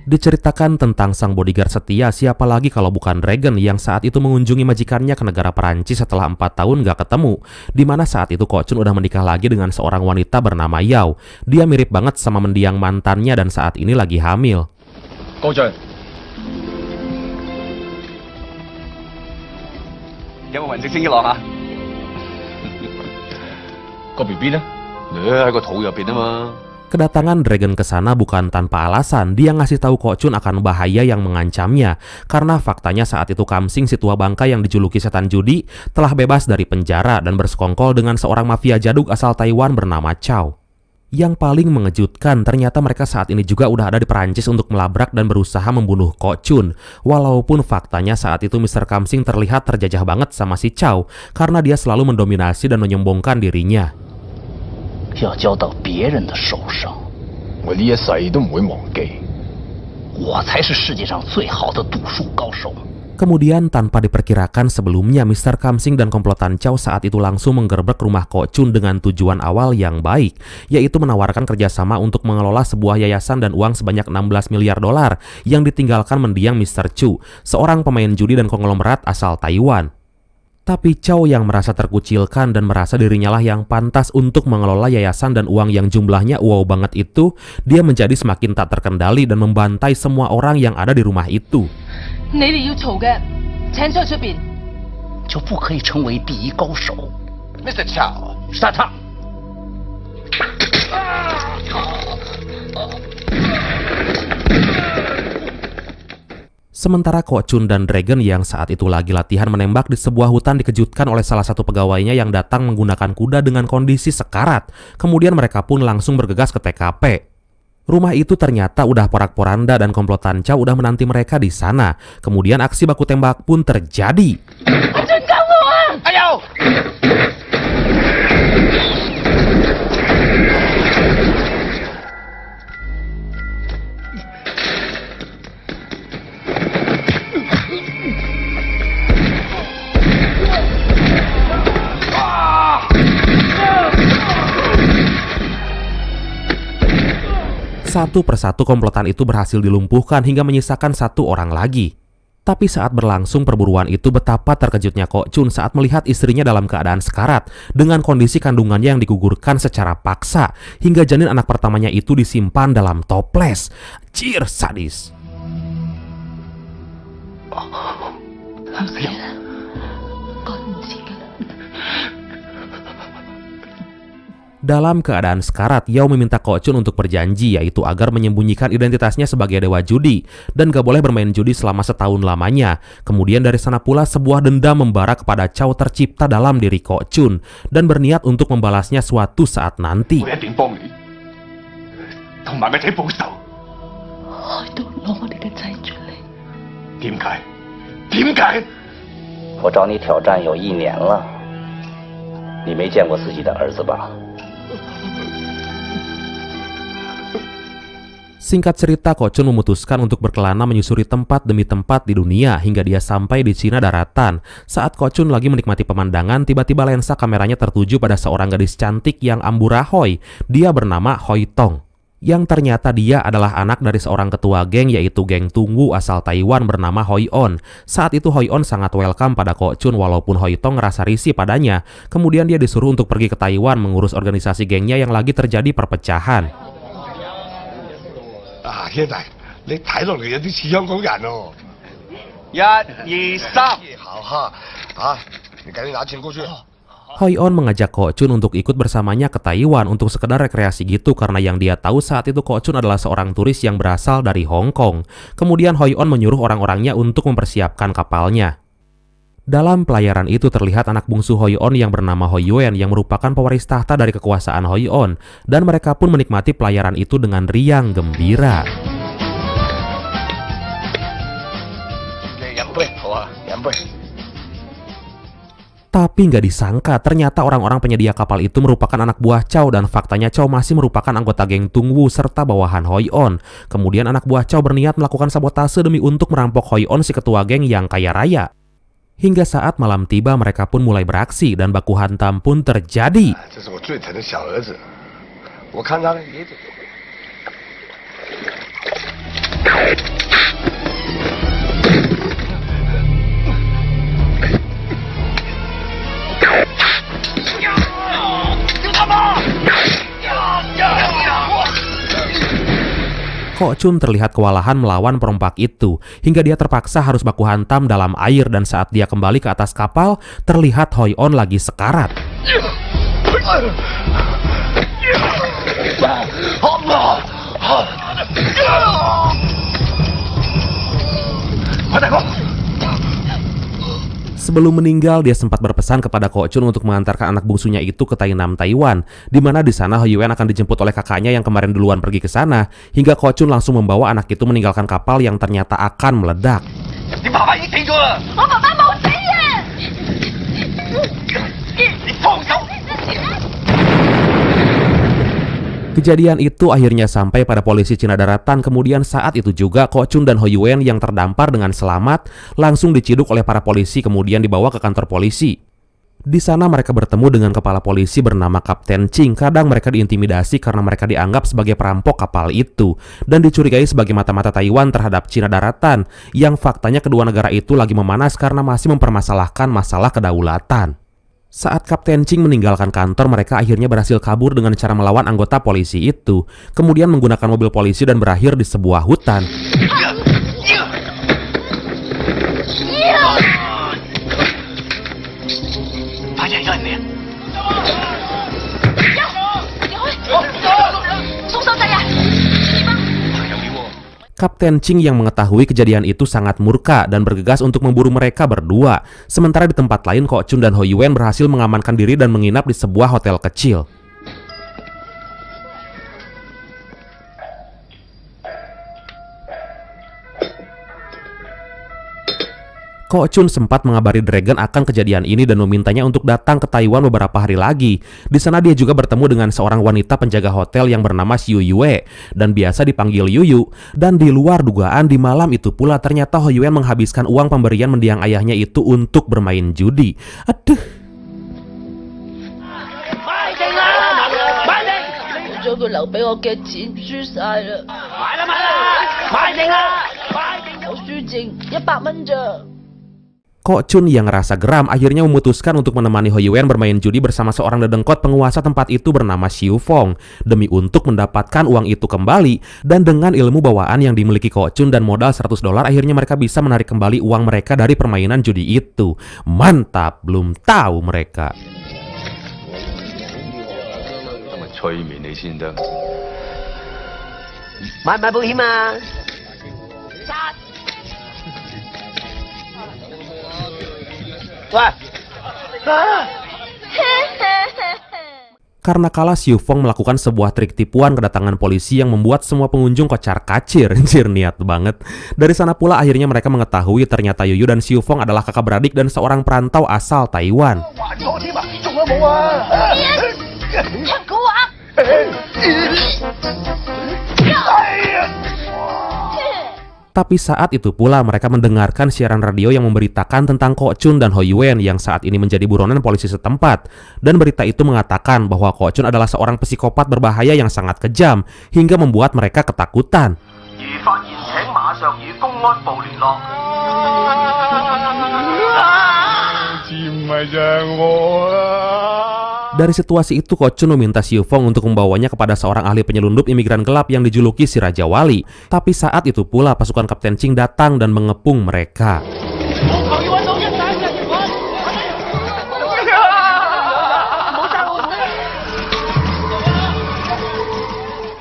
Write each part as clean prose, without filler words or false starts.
Diceritakan tentang sang bodyguard setia, siapa lagi kalau bukan Regan yang saat itu mengunjungi majikannya ke negara Perancis setelah 4 tahun gak ketemu. Dimana saat itu Ko Chun udah menikah lagi dengan seorang wanita bernama Yao. Dia mirip banget sama mendiang mantannya dan saat ini lagi hamil. Ko Chun,有冇雲直升機落下？個 BB 呢？你喺個肚入邊啊嘛。 Kedatangan Dragon ke sana bukan tanpa alasan. Dia ngasih tahu Ko Chun akan bahaya yang mengancamnya. Karena faktanya saat itu Kamsing, si tua bangka yang dijuluki setan judi, telah bebas dari penjara dan bersekongkol dengan seorang mafia jaduk asal Taiwan bernama Chow. Yang paling mengejutkan, ternyata mereka saat ini juga udah ada di Perancis untuk melabrak dan berusaha membunuh Ko Chun. Walaupun faktanya saat itu Mr. Kamsing terlihat terjajah banget sama si Chow karena dia selalu mendominasi dan menyombongkan dirinya. 要交到别人的手上，我呢一世都唔會忘記。我才是世界上最好的赌术高手。 Kemudian tanpa diperkirakan sebelumnya, Mr. Kamsing dan komplotan Chow saat itu langsung menggerbek rumah Ko Chun dengan tujuan awal yang baik, yaitu menawarkan kerjasama untuk mengelola sebuah yayasan dan uang sebanyak 16 miliar dolar yang ditinggalkan mendiang Mr. Chu, seorang pemain judi dan konglomerat asal Taiwan. Tapi Chow yang merasa terkucilkan dan merasa dirinya lah yang pantas untuk mengelola yayasan dan uang yang jumlahnya wow banget itu, dia menjadi semakin tak terkendali dan membantai semua orang yang ada di rumah itu. 你哋要嘈嘅，請出去出邊。就不可以成为第一高手。 Mr. Chow， 是他。 Sementara Ko Chun dan Dragon yang saat itu lagi latihan menembak di sebuah hutan dikejutkan oleh salah satu pegawainya yang datang menggunakan kuda dengan kondisi sekarat. Kemudian mereka pun langsung bergegas ke TKP. Rumah itu ternyata udah porak-poranda dan komplotan Chow udah menanti mereka di sana. Kemudian aksi baku tembak pun terjadi. Ayo! Satu persatu komplotan itu berhasil dilumpuhkan hingga menyisakan satu orang lagi. Tapi saat berlangsung perburuan itu, betapa terkejutnya Ko Chun saat melihat istrinya dalam keadaan sekarat dengan kondisi kandungannya yang digugurkan secara paksa hingga janin anak pertamanya itu disimpan dalam toples. Cir, sadis. Dalam keadaan sekarat, Yao meminta Ko Chun untuk berjanji, yaitu agar menyembunyikan identitasnya sebagai dewa judi dan gak boleh bermain judi selama setahun lamanya. Kemudian dari sana pula sebuah dendam membara kepada Chow tercipta dalam diri Ko Chun dan berniat untuk membalasnya suatu saat nanti. 我一定幫你，同埋個仔報仇。開刀攞我哋嘅仔出嚟。點解？點解？我找你挑战有1年了，你没见过自己的儿子吧？ Singkat cerita, Ko Chun memutuskan untuk berkelana menyusuri tempat demi tempat di dunia hingga dia sampai di Cina daratan. Saat Ko Chun lagi menikmati pemandangan, tiba-tiba lensa kameranya tertuju pada seorang gadis cantik yang amburadul. Dia bernama Hoi Tong. Yang ternyata dia adalah anak dari seorang ketua geng, yaitu geng Tunggu asal Taiwan bernama Hoi On. Saat itu Hoi On sangat welcome pada Ko Chun walaupun Hoi Tong ngerasa risih padanya. Kemudian dia disuruh untuk pergi ke Taiwan mengurus organisasi gengnya yang lagi terjadi perpecahan. 啊，兄弟，你睇落嚟有啲似香港人哦。1、2、3，好哈，啊，你赶紧拿錢過去。 Hoi On mengajak Ko Chun untuk ikut bersamanya ke Taiwan untuk sekedar rekreasi gitu karena yang dia tahu saat itu Ko Chun adalah seorang turis yang berasal dari Hong Kong. Kemudian Hoi On menyuruh orang-orangnya untuk mempersiapkan kapalnya. Dalam pelayaran itu terlihat anak bungsu Hoi On yang bernama Hoi Yuen yang merupakan pewaris tahta dari kekuasaan Hoi On, dan mereka pun menikmati pelayaran itu dengan riang gembira. Tapi nggak disangka, ternyata orang-orang penyedia kapal itu merupakan anak buah Chow dan faktanya Chow masih merupakan anggota geng Tungwu serta bawahan Hoi On. Kemudian anak buah Chow berniat melakukan sabotase demi untuk merampok Hoi On, si ketua geng yang kaya raya. Hingga saat malam tiba mereka pun mulai beraksi dan baku hantam pun terjadi. 这是我最疼的小儿子，我看他呢也得。 Kok Chun terlihat kewalahan melawan perompak itu, hingga dia terpaksa harus baku hantam dalam air dan saat dia kembali ke atas kapal, terlihat Hoi On lagi sekarat. Sebelum meninggal, dia sempat berpesan kepada Kok Chun untuk mengantarkan anak bungsunya itu ke Tainam, Taiwan, di mana di sana Hoi Yuen akan dijemput oleh kakaknya yang kemarin duluan pergi ke sana, hingga Kok Chun langsung membawa anak itu meninggalkan kapal yang ternyata akan meledak. Kejadian itu akhirnya sampai pada polisi Cina Daratan. Kemudian saat itu juga Kok Chun dan Hoi Yuen yang terdampar dengan selamat langsung diciduk oleh para polisi kemudian dibawa ke kantor polisi. Di sana mereka bertemu dengan kepala polisi bernama Kapten Ching. Kadang mereka diintimidasi karena mereka dianggap sebagai perampok kapal itu dan dicurigai sebagai mata-mata Taiwan terhadap Cina Daratan, yang faktanya kedua negara itu lagi memanas karena masih mempermasalahkan masalah kedaulatan. Saat Kapten Ching meninggalkan kantor, mereka akhirnya berhasil kabur dengan cara melawan anggota polisi itu, kemudian menggunakan mobil polisi dan berakhir di sebuah hutan. Kapten Ching yang mengetahui kejadian itu sangat murka dan bergegas untuk memburu mereka berdua. Sementara di tempat lain, Kok Chun dan Hoi Yuen berhasil mengamankan diri dan menginap di sebuah hotel kecil. Kok Chun sempat mengabari Dragon akan kejadian ini dan memintanya untuk datang ke Taiwan beberapa hari lagi. Di sana dia juga bertemu dengan seorang wanita penjaga hotel yang bernama Xiu Yue dan biasa dipanggil Yuyu. Dan di luar dugaan, di malam itu pula ternyata Hoi Yuen menghabiskan uang pemberian mendiang ayahnya itu untuk bermain judi. Aduh. Kok Chun yang ngerasa geram akhirnya memutuskan untuk menemani Hoi Yuen bermain judi bersama seorang dedengkot penguasa tempat itu bernama Xiu Fong demi untuk mendapatkan uang itu kembali. Dan dengan ilmu bawaan yang dimiliki Kok Chun dan modal $100, akhirnya mereka bisa menarik kembali uang mereka dari permainan judi itu. Mantap, belum tahu mereka. Karena kalah, Xiu Fong melakukan sebuah trik tipuan kedatangan polisi yang membuat semua pengunjung kocar-kacir. Anjir, niat banget. Dari sana pula akhirnya mereka mengetahui ternyata Yuyu dan Xiu Fong adalah kakak beradik dan seorang perantau asal Taiwan. Tapi saat itu pula mereka mendengarkan siaran radio yang memberitakan tentang Kok Chun dan Hoi Yuen yang saat ini menjadi buronan polisi setempat. Dan berita itu mengatakan bahwa Kok Chun adalah seorang psikopat berbahaya yang sangat kejam hingga membuat mereka ketakutan. Dari situasi itu, Kok Chun meminta Xiu Fong untuk membawanya kepada seorang ahli penyelundup imigran gelap yang dijuluki si Raja Wali. Tapi saat itu pula pasukan Kapten Ching datang dan mengepung mereka.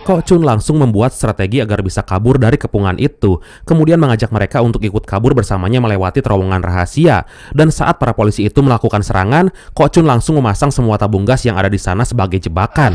Kok Chun langsung membuat strategi agar bisa kabur dari kepungan itu, kemudian mengajak mereka untuk ikut kabur bersamanya melewati terowongan rahasia. Dan saat para polisi itu melakukan serangan, Kok Chun langsung memasang semua tabung gas yang ada di sana sebagai jebakan.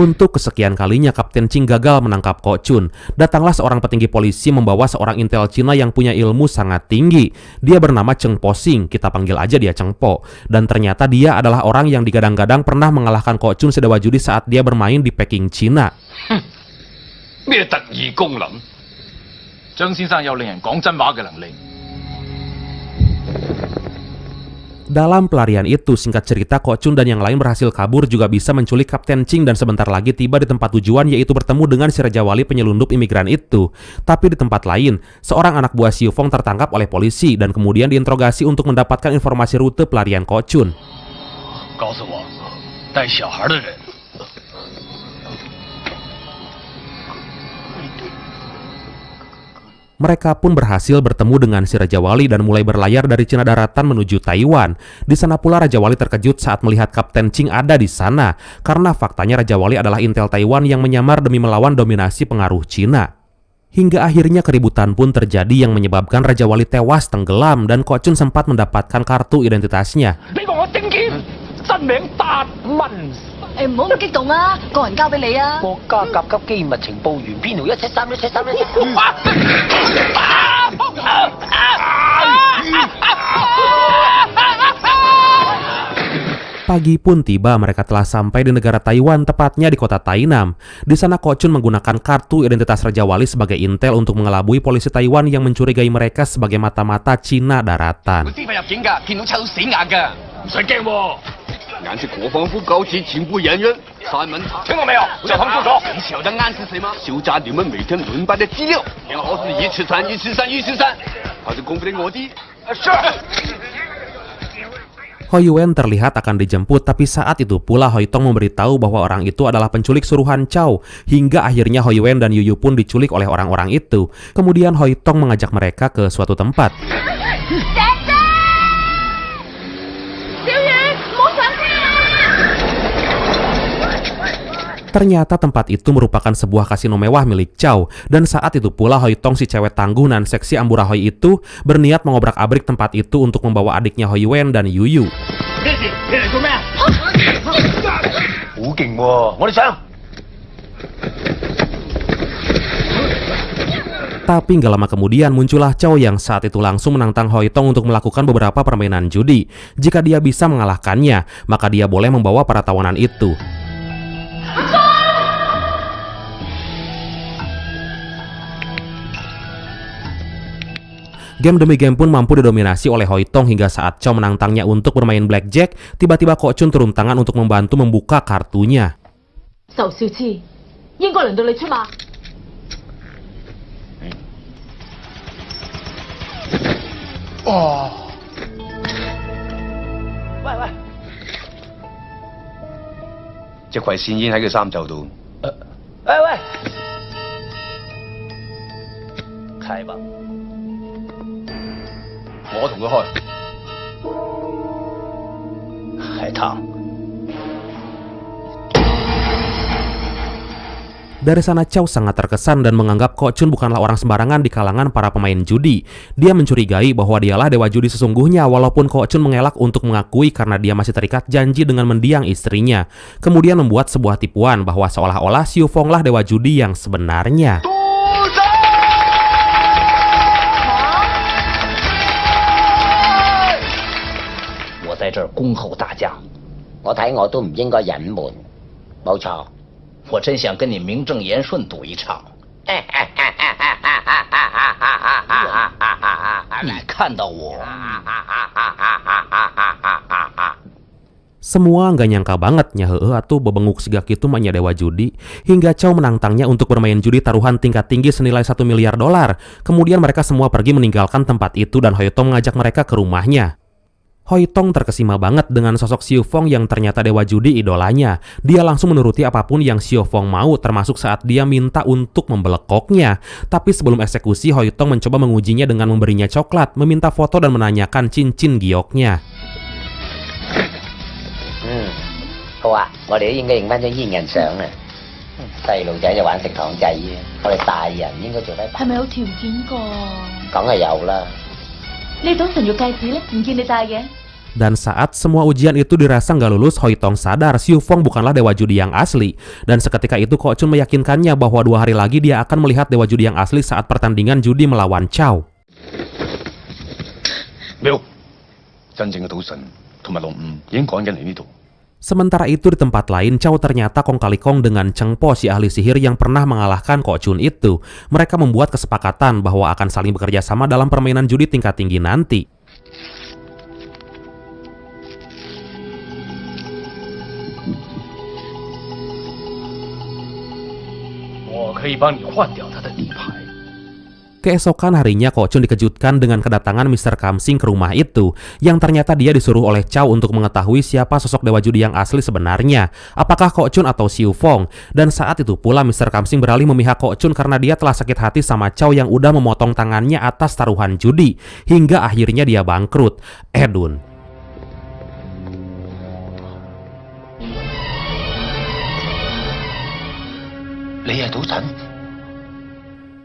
Untuk kesekian kalinya Kapten Ching gagal menangkap Ko Chun. Datanglah seorang petinggi polisi membawa seorang intel Cina yang punya ilmu sangat tinggi. Dia bernama Cheng Po Sing, kita panggil aja dia Cheng Po. Dan ternyata dia adalah orang yang digadang-gadang pernah mengalahkan Ko Chun sedewa judi saat dia bermain di Peking, Cina. 咩特異功能？張先生有令人講真話嘅能力。 Dalam pelarian itu, singkat cerita, Ko Chun dan yang lain berhasil kabur juga bisa menculik Kapten Ching dan sebentar lagi tiba di tempat tujuan, yaitu bertemu dengan si Raja Wali penyelundup imigran itu. Tapi di tempat lain, seorang anak buah Xiu Feng tertangkap oleh polisi dan kemudian diinterogasi untuk mendapatkan informasi rute pelarian Ko Chun. 告訴我，帶小孩的人。 Mereka pun berhasil bertemu dengan si Raja Wali dan mulai berlayar dari Cina daratan menuju Taiwan. Di sana pula Raja Wali terkejut saat melihat Kapten Ching ada di sana, karena faktanya Raja Wali adalah intel Taiwan yang menyamar demi melawan dominasi pengaruh Cina. Hingga akhirnya keributan pun terjadi yang menyebabkan Raja Wali tewas tenggelam dan Ko Chun sempat mendapatkan kartu identitasnya. 唔好咁激動啊，個人交俾你啊。國家甲級機密情報員邊度173 Pagi pun tiba, mereka telah sampai di negara Taiwan, tepatnya di kota Tainam. Di sana Ko Chun menggunakan kartu identitas Raja Wali sebagai intel untuk mengelabui polisi Taiwan yang mencurigai mereka sebagai mata-mata Cina daratan. 唔使驚喎，俺是國防部高級情報人員，三門查。聽到沒有？叫他們住手！你曉得俺是誰嗎？修查你們每天輪班的資料，編號是173，他是公布給我的。是。Hoi Yuan terlihat akan dijemput, tapi saat itu pula Hoi Tong memberitahu bahwa orang itu adalah penculik suruhan Chow. Hingga akhirnya Hoi Yuan dan Yu Yu pun diculik oleh orang-orang itu. Kemudian Hoi Tong mengajak mereka ke suatu tempat. Ternyata tempat itu merupakan sebuah kasino mewah milik Chow. Dan saat itu pula Hoi Tong, si cewek tangguh nan seksi Amburahoi itu, berniat mengobrak-abrik tempat itu untuk membawa adiknya Hoi Yuan dan Yu Yu. Tapi nggak lama kemudian muncullah Chow yang saat itu langsung menantang Hoi Tong untuk melakukan beberapa permainan judi. Jika dia bisa mengalahkannya, maka dia boleh membawa para tawanan itu. Game demi game pun mampu didominasi oleh Hoi Tong hingga saat Chow menantangnya untuk bermain blackjack, tiba-tiba Ko Chun turun tangan untuk membantu membuka kartunya. 仇少次，應該輪到你出馬。哦。喂，隻葵線煙喺佢衫袖度。喂，開吧。 我同佢開。海棠。 Dari sana Chow sangat terkesan dan menganggap Ko Chun bukanlah orang sembarangan di kalangan para pemain judi. Dia mencurigai bahwa dialah dewa judi sesungguhnya, walaupun Ko Chun mengelak untuk mengakui karena dia masih terikat janji dengan mendiang istrinya. Kemudian membuat sebuah tipuan bahwa seolah-olah Xiu Feng lah dewa judi yang sebenarnya. 在這兒恭候大將，我睇我都唔應該隱瞞，冇錯。我真想跟你名正言順賭一場。你看到我。 Semua nggak nyangka banget nyahe atuh bebenguk sigak itu manya dewa judi. Hingga Chow menantangnya untuk bermain judi taruhan tingkat tinggi senilai $1 miliar. Kemudian mereka semua pergi meninggalkan tempat itu dan Hoi Tong mengajak mereka ke rumahnya. Hoi Tong terkesima banget dengan sosok Xiu Feng yang ternyata dewa judi idolanya. Dia langsung menuruti apapun yang Xiu Feng mau, termasuk saat dia minta untuk membelekoknya. Tapi sebelum eksekusi, Hoi Tong mencoba mengujinya dengan memberinya coklat, meminta foto dan menanyakan cincin gioknya. 好啊，我哋都應該影翻張煙人相啊！細路仔就玩食糖仔啊，我哋大人應該做翻。係咪有條件㗎？梗係有啦。你賭神玉戒指咧，唔見你戴嘅。Dan saat semua ujian itu dirasa nggak lulus, Hoi Tong sadar Xiu Feng bukanlah dewa judi yang asli. Dan seketika itu Ko Chun meyakinkannya bahwa 2 hari lagi dia akan melihat dewa judi yang asli saat pertandingan judi melawan Chow. 沒有，真正嘅賭神同埋龍五已經趕緊嚟呢度。 Sementara itu di tempat lain, Chow ternyata kong kali kong dengan Cheng Po, si ahli sihir yang pernah mengalahkan Ko Chun itu. Mereka membuat kesepakatan bahwa akan saling bekerja sama dalam permainan judi tingkat tinggi nanti. 我可以幫你換掉他的底牌。 Keesokan harinya Ko Chun dikejutkan dengan kedatangan Mr. Kamsing ke rumah itu, yang ternyata dia disuruh oleh Chow untuk mengetahui siapa sosok dewa judi yang asli sebenarnya, apakah Ko Chun atau Xiu Feng. Dan saat itu pula Mr. Kamsing beralih memihak Ko Chun karena dia telah sakit hati sama Chow yang udah memotong tangannya atas taruhan judi, hingga akhirnya dia bangkrut. Edun.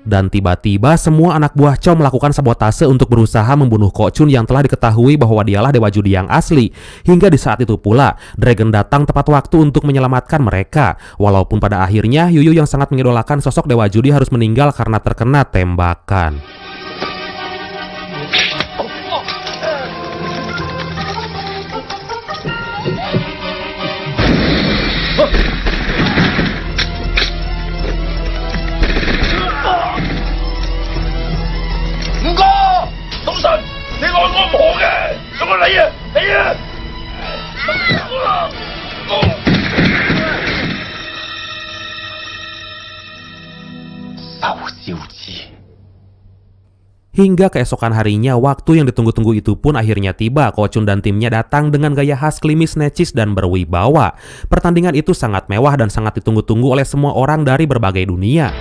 Dan tiba-tiba semua anak buah Chow melakukan sabotase untuk berusaha membunuh Ko Chun yang telah diketahui bahwa dialah dewa judi yang asli. Hingga di saat itu pula, Dragon datang tepat waktu untuk menyelamatkan mereka. Walaupun pada akhirnya Yuyu yang sangat mengidolakan sosok dewa judi harus meninggal karena terkena tembakan. Hingga keesokan harinya, waktu yang ditunggu-tunggu itu pun akhirnya tiba. Ko Chun dan timnya datang dengan gaya khas klimis, necis, dan berwibawa. Pertandingan itu sangat mewah dan sangat ditunggu-tunggu oleh semua orang dari berbagai dunia.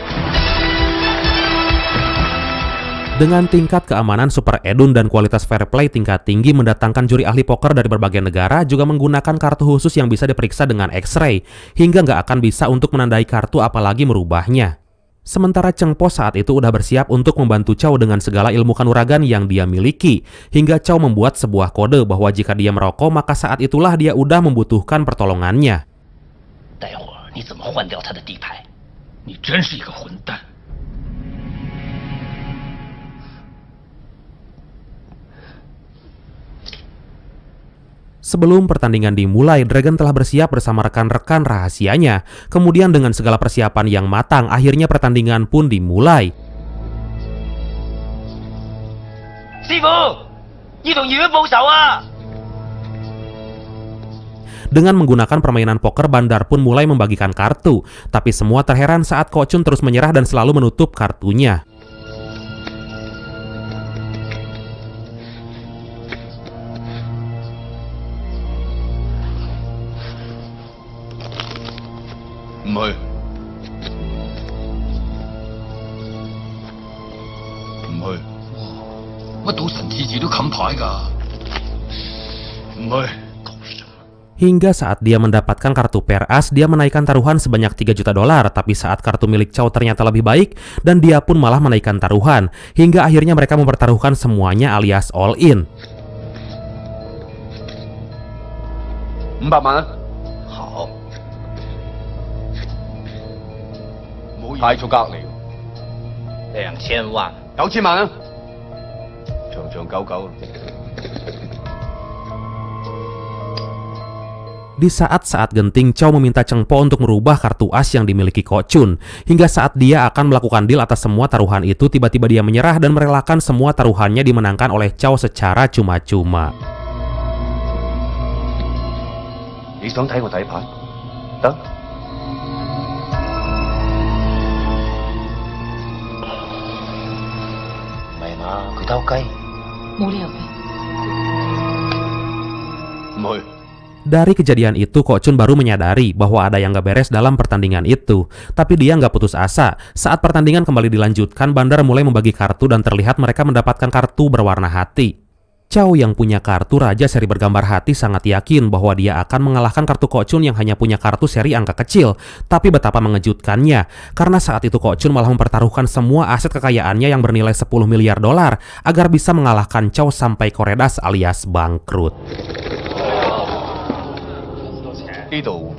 Dengan tingkat keamanan super edun dan kualitas fair play tingkat tinggi, mendatangkan juri ahli poker dari berbagai negara, juga menggunakan kartu khusus yang bisa diperiksa dengan X-ray, hingga nggak akan bisa untuk menandai kartu apalagi merubahnya. Sementara Cheng Po saat itu udah bersiap untuk membantu Chow dengan segala ilmu kanuragan yang dia miliki, hingga Chow membuat sebuah kode bahwa jika dia merokok, maka saat itulah dia udah membutuhkan pertolongannya. 待会儿你怎么换掉他的底牌？ 你真是一个混蛋！ Sebelum pertandingan dimulai, Dragon telah bersiap bersama rekan-rekan rahasianya. Kemudian dengan segala persiapan yang matang, akhirnya pertandingan pun dimulai. Dengan menggunakan permainan poker, Bandar pun mulai membagikan kartu. Tapi semua terheran saat Ko Chun terus menyerah dan selalu menutup kartunya. Hingga saat dia mendapatkan kartu pair as, dia menaikkan taruhan sebanyak 3 juta dolar. Tapi saat kartu milik Chow ternyata lebih baik, dan dia pun malah menaikkan taruhan. Hingga akhirnya mereka mempertaruhkan semuanya alias all in. 500萬啊！ 好， 太足格嚟2000萬。 ，9000萬啊！長長久久。 Di saat-saat genting, Chow meminta Cheng Po untuk merubah kartu as yang dimiliki Ko Chun. Hingga saat dia akan melakukan deal atas semua taruhan itu, tiba-tiba dia menyerah dan merelakan semua taruhannya dimenangkan oleh Chow secara cuma-cuma. 你想睇我底牌？得。唔係嘛？佢偷雞。冇理由嘅。唔去。 Dari kejadian itu, Ko Chun baru menyadari bahwa ada yang gak beres dalam pertandingan itu. Tapi dia gak putus asa. Saat pertandingan kembali dilanjutkan, Bandar mulai membagi kartu dan terlihat mereka mendapatkan kartu berwarna hati. Chow yang punya kartu Raja seri bergambar hati sangat yakin bahwa dia akan mengalahkan kartu Ko Chun yang hanya punya kartu seri angka kecil. Tapi betapa mengejutkannya, karena saat itu Ko Chun malah mempertaruhkan semua aset kekayaannya yang bernilai 10 miliar dolar agar bisa mengalahkan Chow sampai koredas alias bangkrut. 呢度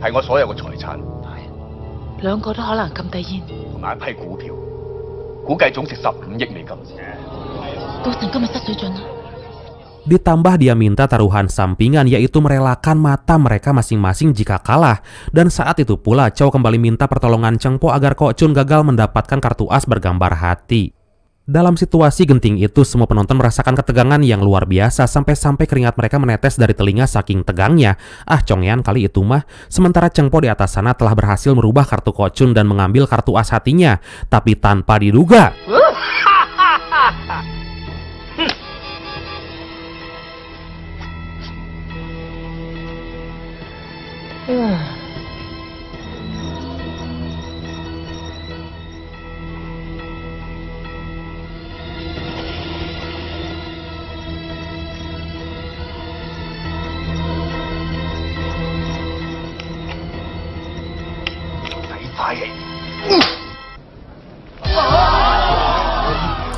係我所有嘅財產，兩個都可能咁低煙。同埋一批股票，估計總值15億美金。賭神今日失水準啦。 Ditambah dia minta taruhan sampingan, yaitu merelakan mata mereka masing-masing jika kalah. Dan saat itu pula Chow kembali minta pertolongan Cheng Po agar Ko Chun gagal mendapatkan kartu as bergambar hati. Dalam situasi genting itu, semua penonton merasakan ketegangan yang luar biasa sampai-sampai keringat mereka menetes dari telinga saking tegangnya. Ah, Chongyan kali itu mah. Sementara Cheng Po di atas sana telah berhasil merubah kartu Ko Chun dan mengambil kartu as hatinya. Tapi tanpa diduga,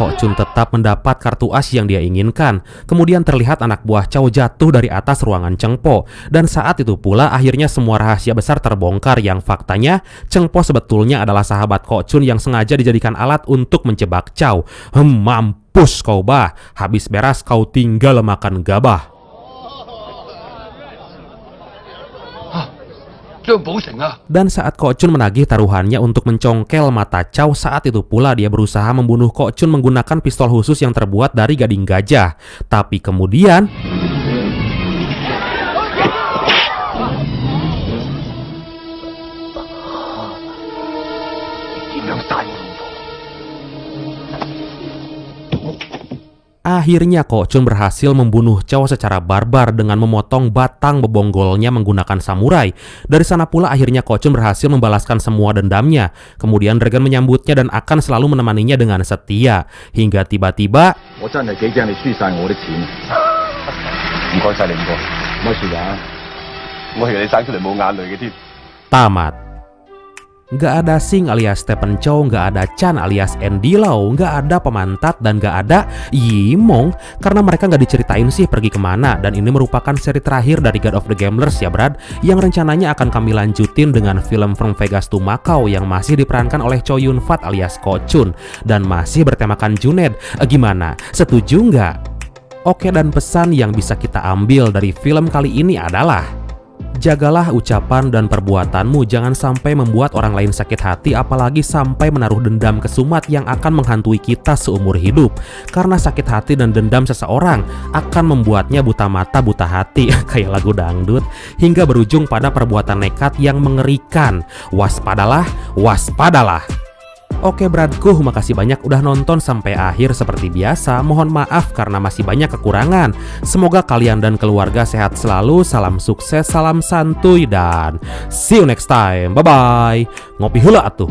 Ko Chun tetap mendapat kartu as yang dia inginkan. Kemudian terlihat anak buah Chow jatuh dari atas ruangan Cheng Po. Dan saat itu pula akhirnya semua rahasia besar terbongkar yang faktanya Cheng Po sebetulnya adalah sahabat Ko Chun yang sengaja dijadikan alat untuk menjebak Chow. Mampus kau bah, habis beras kau tinggal makan gabah. Dan saat Ko Chun menagih taruhannya untuk mencongkel mata Chow, saat itu pula dia berusaha membunuh Ko Chun menggunakan pistol khusus yang terbuat dari gading gajah. Tapi kemudian akhirnya Ko Chun berhasil membunuh Chow secara barbar dengan memotong batang bebonggolnya menggunakan samurai. Dari sana pula akhirnya Ko Chun berhasil membalaskan semua dendamnya. Kemudian Dragon menyambutnya dan akan selalu menemaninya dengan setia. Hingga tiba-tiba tamat. Nggak ada Sing alias Stephen Chow, nggak ada Chan alias Andy Lau, nggak ada pemantat, dan nggak ada Yimong. Karena mereka nggak diceritain sih pergi kemana. Dan ini merupakan seri terakhir dari God of the Gamblers ya Brad, yang rencananya akan kami lanjutin dengan film From Vegas to Macau yang masih diperankan oleh Chow Yun Fat alias Ko Chun dan masih bertemakan Junaid. Gimana? Setuju nggak? Oke, dan pesan yang bisa kita ambil dari film kali ini adalah: jagalah ucapan dan perbuatanmu, jangan sampai membuat orang lain sakit hati, apalagi sampai menaruh dendam kesumat yang akan menghantui kita seumur hidup. Karena sakit hati dan dendam seseorang akan membuatnya buta mata buta hati, kayak lagu dangdut, hingga berujung pada perbuatan nekat yang mengerikan. Waspadalah, waspadalah. Oke bradku, makasih banyak udah nonton sampai akhir. Seperti biasa, mohon maaf karena masih banyak kekurangan. Semoga kalian dan keluarga sehat selalu, salam sukses, salam santuy, dan see you next time. Bye-bye. Ngopi hula atuh.